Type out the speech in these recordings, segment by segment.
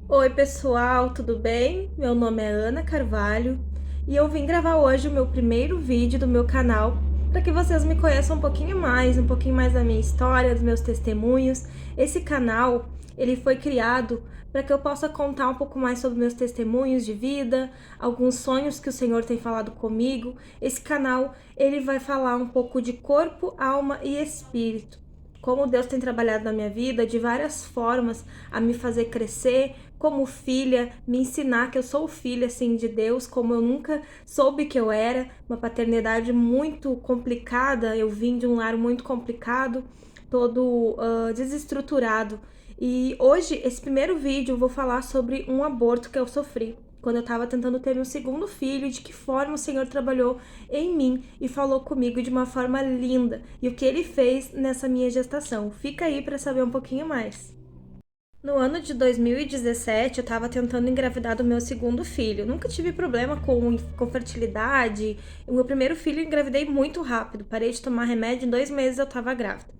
Oi, pessoal, tudo bem? Meu nome é Ana Carvalho e eu vim gravar hoje o meu primeiro vídeo do meu canal para que vocês me conheçam um pouquinho mais da minha história, dos meus testemunhos. Esse canal, ele foi criado para que eu possa contar um pouco mais sobre meus testemunhos de vida, alguns sonhos que o Senhor tem falado comigo. Esse canal, ele vai falar um pouco de corpo, alma e espírito. Como Deus tem trabalhado na minha vida de várias formas a me fazer crescer como filha, me ensinar que eu sou filha assim de Deus, como eu nunca soube que eu era, uma paternidade muito complicada, eu vim de um lar muito complicado, todo desestruturado. E hoje, esse primeiro vídeo, eu vou falar sobre um aborto que eu sofri quando eu estava tentando ter meu segundo filho, de que forma o Senhor trabalhou em mim e falou comigo de uma forma linda, e o que ele fez nessa minha gestação. Fica aí para saber um pouquinho mais. No ano de 2017, eu estava tentando engravidar do meu segundo filho. Nunca tive problema com fertilidade. O meu primeiro filho eu engravidei muito rápido. Parei de tomar remédio, em 2 meses eu estava grávida.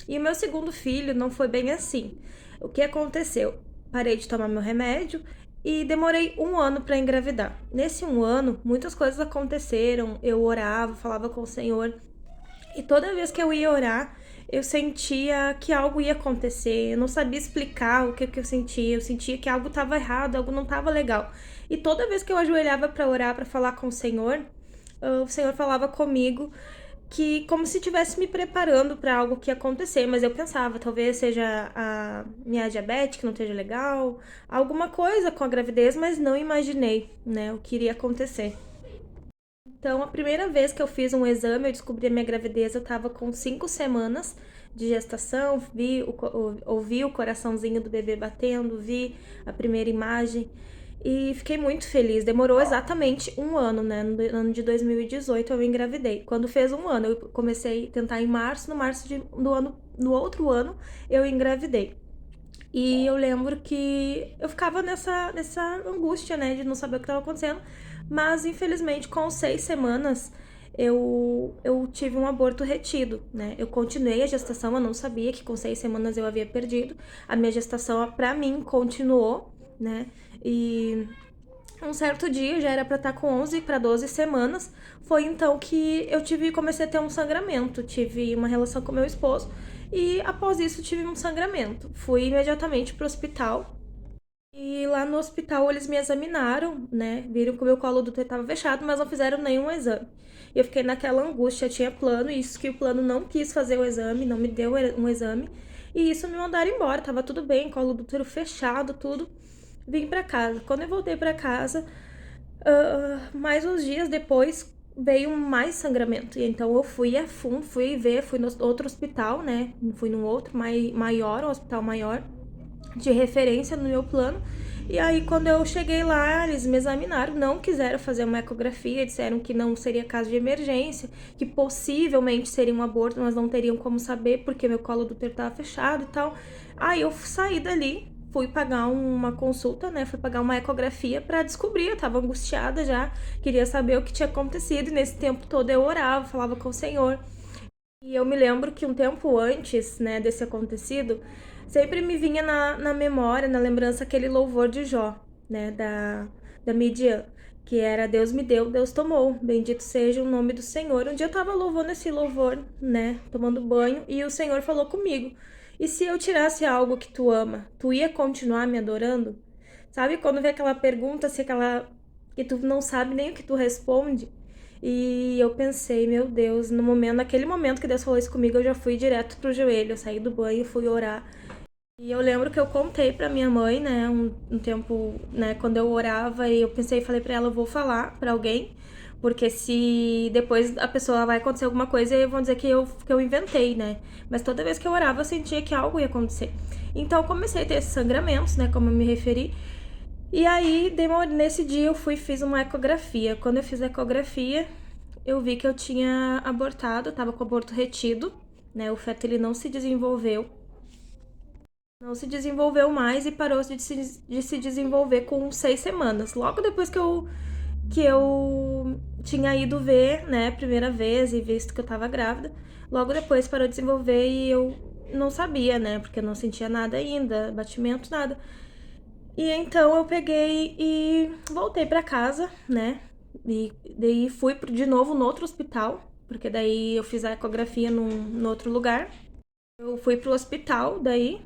E o meu segundo filho não foi bem assim. O que aconteceu? Parei de tomar meu remédio e demorei um ano para engravidar. Nesse um ano, muitas coisas aconteceram. Eu orava, falava com o Senhor. E toda vez que eu ia orar, eu sentia que algo ia acontecer. Eu não sabia explicar o que eu sentia. Eu sentia que algo estava errado, algo não estava legal. E toda vez que eu ajoelhava para orar, para falar com o Senhor falava comigo que como se estivesse me preparando para algo que ia acontecer, mas eu pensava, talvez seja a minha diabetes que não esteja legal, alguma coisa com a gravidez, mas não imaginei, né, o que iria acontecer. Então, a primeira vez que eu fiz um exame, eu descobri a minha gravidez, eu tava com 5 semanas de gestação, ouvi o coraçãozinho do bebê batendo, vi a primeira imagem e fiquei muito feliz. Demorou exatamente um ano, né? No ano de 2018 eu engravidei. Quando fez um ano, eu comecei a tentar em março, no outro ano eu engravidei. E eu lembro que eu ficava nessa angústia, né, de não saber o que estava acontecendo. Mas, infelizmente, com 6 semanas, eu tive um aborto retido, né? Eu continuei a gestação, eu não sabia que com 6 semanas eu havia perdido. A minha gestação, pra mim, continuou, né? E um certo dia, já era pra estar com 11 para 12 semanas, foi então que comecei a ter um sangramento. Tive uma relação com meu esposo e após isso tive um sangramento. Fui imediatamente pro hospital e lá no hospital eles me examinaram, né? Viram que o meu colo do útero estava fechado, mas não fizeram nenhum exame. E eu fiquei naquela angústia, tinha plano, e isso que o plano não quis fazer o exame, não me deu um exame. E isso me mandaram embora, tava tudo bem, colo do útero fechado, tudo. Vim pra casa. Quando eu voltei pra casa, mais uns dias depois veio mais sangramento. E então eu fui a fundo, fui no outro hospital, né? Fui num outro maior, um hospital maior, de referência no meu plano. E aí, quando eu cheguei lá, eles me examinaram, não quiseram fazer uma ecografia, disseram que não seria caso de emergência, que possivelmente seria um aborto, mas não teriam como saber porque meu colo do útero estava fechado e tal. Aí eu saí dali, fui pagar uma consulta, né? Fui pagar uma ecografia para descobrir. Eu tava angustiada já, queria saber o que tinha acontecido. E nesse tempo todo eu orava, falava com o Senhor. E eu me lembro que um tempo antes, né, desse acontecido, sempre me vinha na memória, na lembrança, aquele louvor de Jó, né, da Midian, que era Deus me deu, Deus tomou, bendito seja o nome do Senhor. Um dia eu tava louvando esse louvor, né, tomando banho, e o Senhor falou comigo: e se eu tirasse algo que tu ama, tu ia continuar me adorando? Sabe quando vem aquela pergunta, se aquela que tu não sabe nem o que tu responde? E eu pensei, meu Deus, naquele momento que Deus falou isso comigo, eu já fui direto pro joelho, eu saí do banho, fui orar. E eu lembro que eu contei pra minha mãe, né, um tempo, né, quando eu orava, e eu pensei, falei pra ela, eu vou falar pra alguém, porque se depois a pessoa vai acontecer alguma coisa, vão dizer que eu inventei, né? Mas toda vez que eu orava, eu sentia que algo ia acontecer. Então eu comecei a ter esses sangramentos, né, como eu me referi. E aí, nesse dia eu fiz uma ecografia. Quando eu fiz a ecografia, eu vi que eu tinha abortado, tava com o aborto retido, né? O feto ele não se desenvolveu mais e parou de se desenvolver com 6 semanas. Logo depois que eu tinha ido ver, né, a primeira vez e visto que eu tava grávida, logo depois parou de desenvolver e eu não sabia, né, porque eu não sentia nada ainda, batimento, nada. E então eu peguei e voltei pra casa, né? E daí fui de novo no outro hospital, porque daí eu fiz a ecografia no outro lugar. Eu fui pro hospital daí,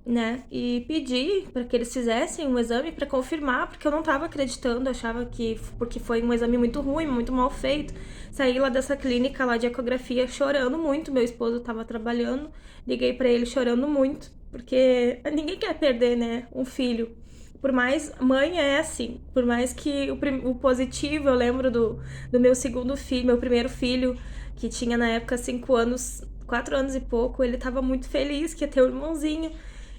né? E pedi para que eles fizessem um exame para confirmar, porque eu não tava acreditando, achava que porque foi um exame muito ruim, muito mal feito. Saí lá dessa clínica lá de ecografia chorando muito, meu esposo tava trabalhando, liguei para ele chorando muito, porque ninguém quer perder, né, um filho. Por mais mãe é assim, por mais que o positivo, eu lembro do meu segundo filho, meu primeiro filho, que tinha na época 5 anos, 4 anos e pouco, ele tava muito feliz que ia ter um irmãozinho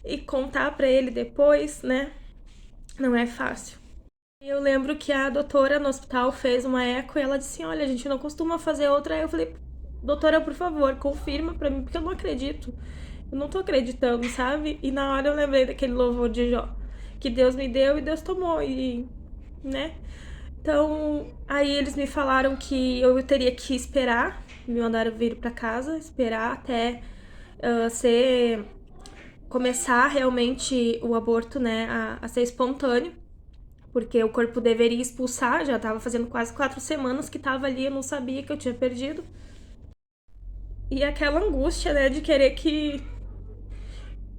e contar pra ele depois, né? Não é fácil. E eu lembro que a doutora no hospital fez uma eco e ela disse: Olha, a gente não costuma fazer outra. Aí eu falei: Doutora, por favor, confirma pra mim, porque eu não acredito. Eu não tô acreditando, sabe? E na hora eu lembrei daquele louvor de Jó, que Deus me deu e Deus tomou, e, né? Então, aí eles me falaram que eu teria que esperar, me mandaram vir pra casa, esperar até ser começar realmente o aborto, né, a ser espontâneo, porque o corpo deveria expulsar, já tava fazendo quase 4 semanas que tava ali, eu não sabia que eu tinha perdido. E aquela angústia, né, de querer que,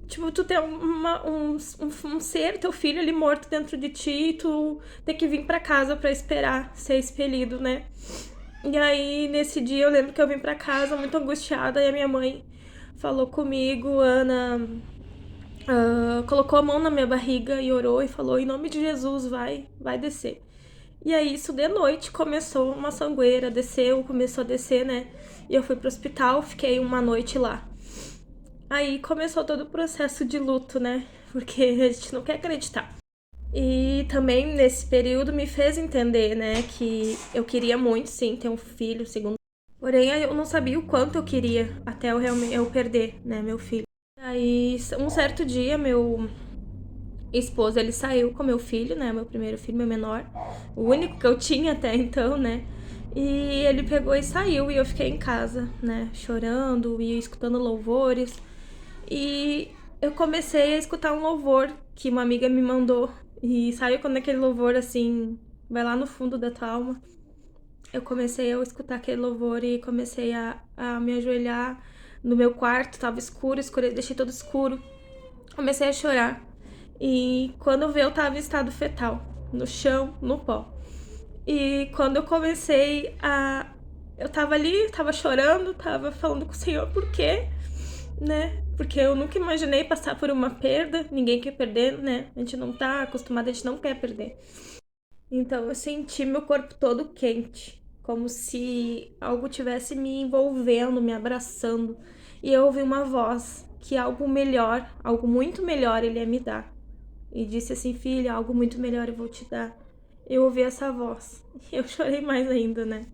tipo, tu ter um ser, teu filho ali morto dentro de ti, e tu ter que vir pra casa pra esperar ser expelido, né. E aí, nesse dia, eu lembro que eu vim pra casa muito angustiada e a minha mãe falou comigo: Ana, colocou a mão na minha barriga e orou e falou: Em nome de Jesus, vai descer. E aí, isso de noite começou uma sangueira, desceu, começou a descer, né? E eu fui pro hospital, fiquei uma noite lá. Aí começou todo o processo de luto, né? Porque a gente não quer acreditar. E também nesse período me fez entender, né, que eu queria muito, sim, ter um filho, segundo. Porém, eu não sabia o quanto eu queria até eu perder, né, meu filho. Aí, um certo dia, meu esposo, ele saiu com meu filho, né? Meu primeiro filho, meu menor. O único que eu tinha até então, né? E ele pegou e saiu e eu fiquei em casa, né? Chorando e escutando louvores. E eu comecei a escutar um louvor que uma amiga me mandou. E sabe quando aquele louvor, assim, vai lá no fundo da tua alma? Eu comecei a escutar aquele louvor e comecei a me ajoelhar no meu quarto. Tava escuro, deixei todo escuro. Comecei a chorar. E quando eu vi, eu tava em estado fetal, no chão, no pó. E quando eu comecei a. Eu tava ali, tava chorando, tava falando com o Senhor por quê, né? Porque eu nunca imaginei passar por uma perda, ninguém quer perder, né? A gente não tá acostumado, a gente não quer perder. Então eu senti meu corpo todo quente, como se algo tivesse me envolvendo, me abraçando. E eu ouvi uma voz que algo melhor, algo muito melhor ele ia me dar. E disse assim: Filha, algo muito melhor eu vou te dar. Eu ouvi essa voz. E eu chorei mais ainda, né?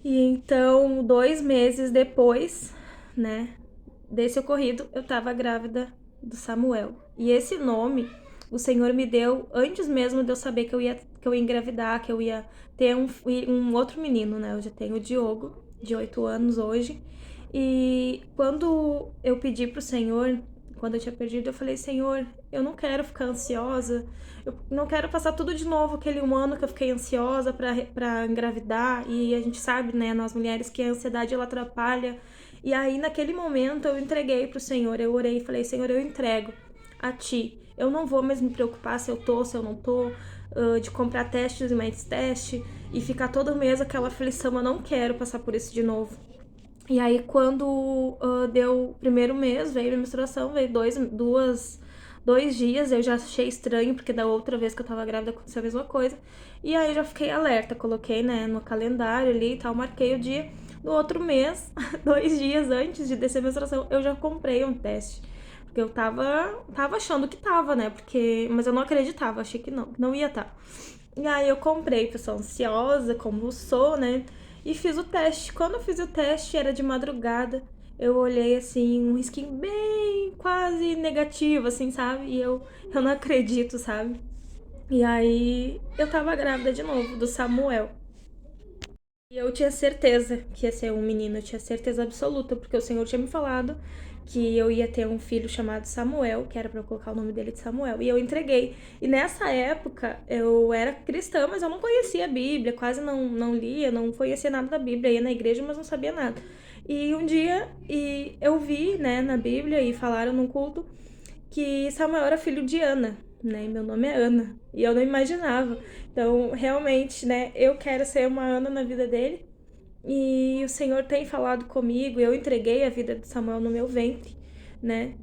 E então, 2 meses depois, né, desse ocorrido, eu tava grávida do Samuel. E esse nome o Senhor me deu antes mesmo de eu saber que eu ia engravidar, que eu ia ter um outro menino, né? Eu já tenho o Diogo, de 8 anos hoje. E quando eu pedi pro Senhor, quando eu tinha perdido, eu falei: Senhor, eu não quero ficar ansiosa, eu não quero passar tudo de novo, aquele 1 ano que eu fiquei ansiosa pra engravidar. E a gente sabe, né, nós mulheres, que a ansiedade ela atrapalha. E aí, naquele momento, eu entreguei pro Senhor, eu orei e falei: Senhor, eu entrego a Ti. Eu não vou mais me preocupar se eu tô, se eu não tô, de comprar testes e mais teste e ficar todo mês aquela aflição. Eu não quero passar por isso de novo. E aí, quando deu o primeiro mês, veio a menstruação, veio 2 dias, eu já achei estranho, porque da outra vez que eu tava grávida aconteceu a mesma coisa. E aí, eu já fiquei alerta, coloquei, né, no calendário ali e tal, marquei o dia. No outro mês, 2 dias antes de descer a menstruação, eu já comprei um teste. Porque eu tava achando que tava, né, mas eu não acreditava, achei que não ia estar. E aí eu comprei, pessoal, ansiosa, como sou, né? E fiz o teste. Quando eu fiz o teste, era de madrugada. Eu olhei assim, um risquinho bem quase negativo, assim, sabe? E eu não acredito, sabe? E aí eu tava grávida de novo, do Samuel. E eu tinha certeza que ia ser um menino, eu tinha certeza absoluta, porque o Senhor tinha me falado que eu ia ter um filho chamado Samuel, que era para eu colocar o nome dele de Samuel, e eu entreguei. E nessa época eu era cristã, mas eu não conhecia a Bíblia, quase não lia, não conhecia nada da Bíblia, ia na igreja, mas não sabia nada. E um dia eu vi, né, na Bíblia, e falaram num culto, que Samuel era filho de Ana, né? E meu nome é Ana. E eu não imaginava. Então, realmente, né, eu quero ser uma Ana na vida dele. E o Senhor tem falado comigo, eu entreguei a vida de Samuel no meu ventre, né?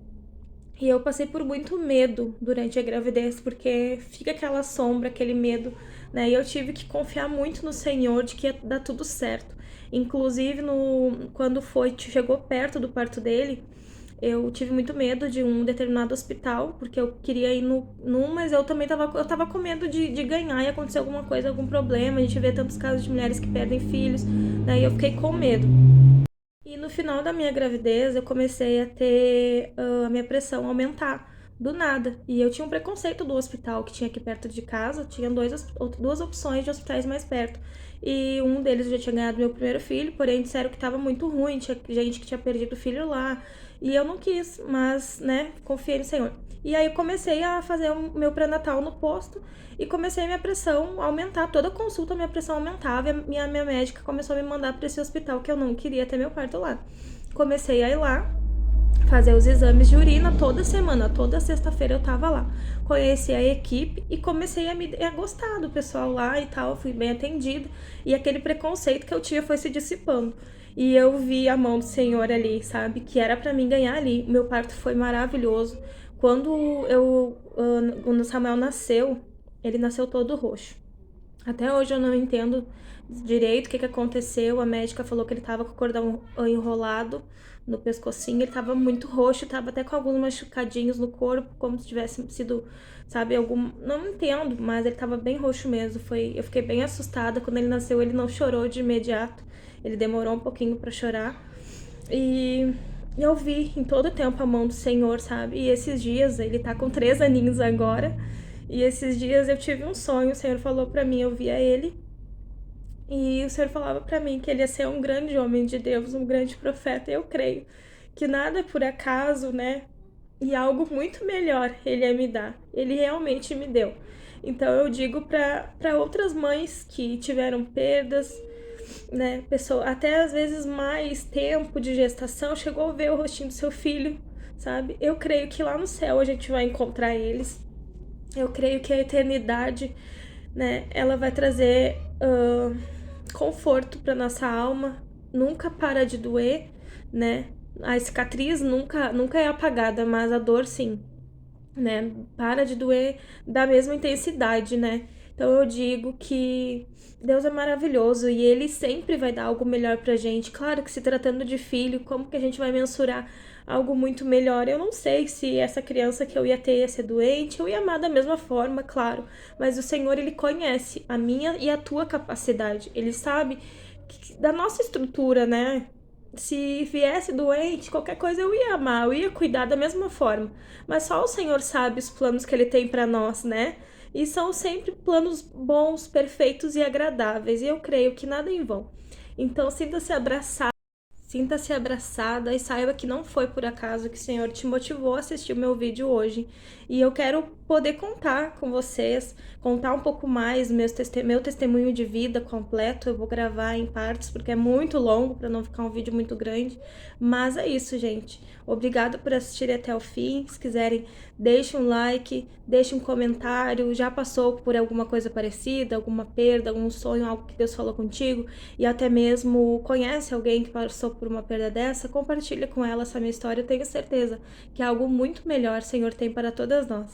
E eu passei por muito medo durante a gravidez, porque fica aquela sombra, aquele medo, né? E eu tive que confiar muito no Senhor de que ia dar tudo certo. Inclusive, quando chegou perto do parto dele, eu tive muito medo de um determinado hospital, porque eu queria ir mas eu também tava com medo de ganhar e acontecer alguma coisa, algum problema. A gente vê tantos casos de mulheres que perdem filhos, né? E eu fiquei com medo. E no final da minha gravidez, eu comecei a ter a minha pressão aumentar do nada. E eu tinha um preconceito do hospital que tinha aqui perto de casa. Tinha duas opções de hospitais mais perto. E um deles eu já tinha ganhado meu primeiro filho, porém disseram que estava muito ruim, tinha gente que tinha perdido o filho lá. E eu não quis, mas, né, confiei no Senhor. E aí eu comecei a fazer o meu pré-natal no posto e comecei a minha pressão aumentar. Toda consulta minha pressão aumentava e minha médica começou a me mandar para esse hospital que eu não queria ter meu parto lá. Comecei a ir lá, fazer os exames de urina toda semana, toda sexta-feira eu tava lá. Conheci a equipe e comecei a gostar do pessoal lá e tal, fui bem atendida. E aquele preconceito que eu tinha foi se dissipando. E eu vi a mão do Senhor ali, sabe? Que era para mim ganhar ali. Meu parto foi maravilhoso. Quando o Samuel nasceu, ele nasceu todo roxo. Até hoje eu não entendo direito o que aconteceu. A médica falou que ele tava com o cordão enrolado no pescocinho, ele tava muito roxo, tava até com alguns machucadinhos no corpo, como se tivesse sido, sabe, algum... Não entendo, mas ele tava bem roxo mesmo. Eu fiquei bem assustada. Quando ele nasceu, ele não chorou de imediato. Ele demorou um pouquinho pra chorar. E eu vi em todo tempo a mão do Senhor, sabe? E esses dias, ele tá com 3 aninhos agora, e esses dias eu tive um sonho, o Senhor falou pra mim, eu via ele, e o Senhor falava pra mim que ele ia ser um grande homem de Deus, um grande profeta, e eu creio que nada é por acaso, né? E algo muito melhor ele ia me dar. Ele realmente me deu. Então eu digo para outras mães que tiveram perdas, né? Pessoa, até às vezes mais tempo de gestação, chegou a ver o rostinho do seu filho, sabe? Eu creio que lá no céu a gente vai encontrar eles. Eu creio que a eternidade, né? Ela vai trazer conforto para nossa alma. Nunca para de doer, né? A cicatriz nunca é apagada, mas a dor sim, né? Para de doer da mesma intensidade, né? Então eu digo que Deus é maravilhoso e Ele sempre vai dar algo melhor pra gente. Claro que se tratando de filho, como que a gente vai mensurar algo muito melhor? Eu não sei se essa criança que eu ia ter ia ser doente, eu ia amar da mesma forma, claro. Mas o Senhor, Ele conhece a minha e a tua capacidade. Ele sabe da nossa estrutura, né? Se viesse doente, qualquer coisa eu ia amar, eu ia cuidar da mesma forma. Mas só o Senhor sabe os planos que Ele tem para nós, né? E são sempre planos bons, perfeitos e agradáveis. E eu creio que nada em vão. Então, sinta-se abraçada e saiba que não foi por acaso que o Senhor te motivou a assistir o meu vídeo hoje. E eu quero poder contar com vocês, contar um pouco mais meu testemunho de vida completo. Eu vou gravar em partes porque é muito longo para não ficar um vídeo muito grande. Mas é isso, gente. Obrigada por assistir até o fim. Se quiserem, deixe um like, deixe um comentário. Já passou por alguma coisa parecida, alguma perda, algum sonho, algo que Deus falou contigo e até mesmo conhece alguém que passou por uma perda dessa? Compartilha com ela essa minha história. Eu tenho certeza que algo muito melhor o Senhor tem para todas nós.